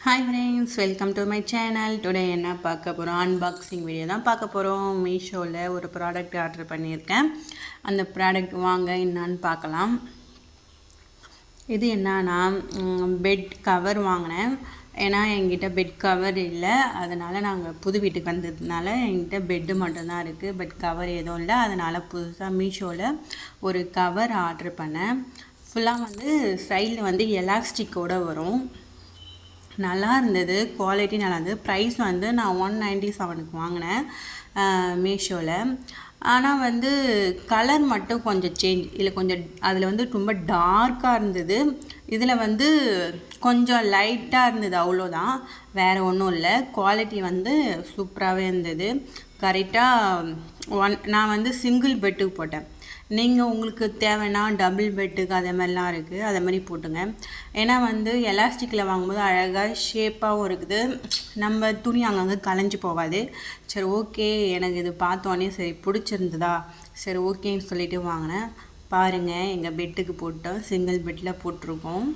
Hi friends, welcome to my channel. Today என்ன பார்க்க போகிறோம், அன்பாக்சிங் வீடியோ தான் பார்க்க போகிறோம். மீஷோவில் ஒரு ப்ராடக்ட் ஆர்டர் பண்ணியிருக்கேன். அந்த ப்ராடக்ட் வாங்க என்னான்னு பார்க்கலாம். இது என்னன்னா பெட் கவர் வாங்கினேன். ஏன்னா என்கிட்ட பெட் கவர் இல்லை, அதனால் நாங்கள் புது வீட்டுக்கு வந்ததுனால என்கிட்ட பெட்டு மட்டும்தான் இருக்குது. பெட் கவர் எதுவும் இல்லை, அதனால் புதுசாக மீஷோவில் ஒரு கவர் ஆர்டர் பண்ணேன். ஃபுல்லாக சைடில் எலாஸ்டிக்கோடு வரும். நல்லா இருந்தது, குவாலிட்டி நல்லா இருந்தது. ப்ரைஸ் நான் 197க்கு வாங்கினேன் மீஷோவில். ஆனால் கலர் மட்டும் கொஞ்சம் சேஞ்ச் இல்லை, கொஞ்சம் அதில் ரொம்ப டார்க்காக இருந்தது. இதில் கொஞ்சம் லைட்டாக இருந்தது, அவ்வளோதான், வேறு ஒன்றும் இல்லை. குவாலிட்டி சூப்பராகவே இருந்தது. கரெக்டாக நான் சிங்கிள் பெட்டுக்கு போட்டேன். நீங்கள் உங்களுக்கு தேவைன்னா டபுள் பெட்டுக்கு அதே மாதிரிலாம் இருக்குது, அதே மாதிரி போட்டுங்க. ஏன்னா எலாஸ்டிக்கில் வாங்கும்போது அழகாக ஷேப்பாகவும் இருக்குது, நம்ம துணி அங்கங்கே கலைஞ்சி போகாது. சரி ஓகே, எனக்கு இது பார்த்தோன்னே சரி பிடிச்சிருந்ததா, சரி ஓகேன்னு சொல்லிவிட்டு வாங்கினேன். பாருங்கள், எங்கள் பெட்டுக்கு போட்டோம், சிங்கிள் பெட்டில் போட்டிருக்கோம்.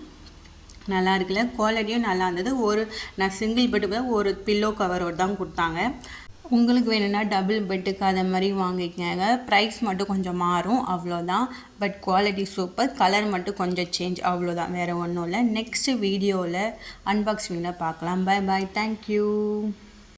நல்லா இருக்குல்ல, குவாலிட்டியும் நல்லா இருந்தது. நான் சிங்கிள் பெட்டுக்கு ஒரு பில்லோ கவரோடு தான் கொடுத்தாங்க. உங்களுக்கு வேணும்னா டபுள் பெட்டுக்கு அதை மாதிரி வாங்கிக்கங்க. ப்ரைஸ் மட்டும் கொஞ்சம் மாறும், அவ்வளோதான். But quality super. கலர் மட்டும் கொஞ்சம் சேஞ்ச், அவ்வளோதான், வேறு ஒன்றும் இல்லை. நெக்ஸ்ட் வீடியோவில் அன்பாக்சிங்கில் பார்க்கலாம். Bye bye, thank you.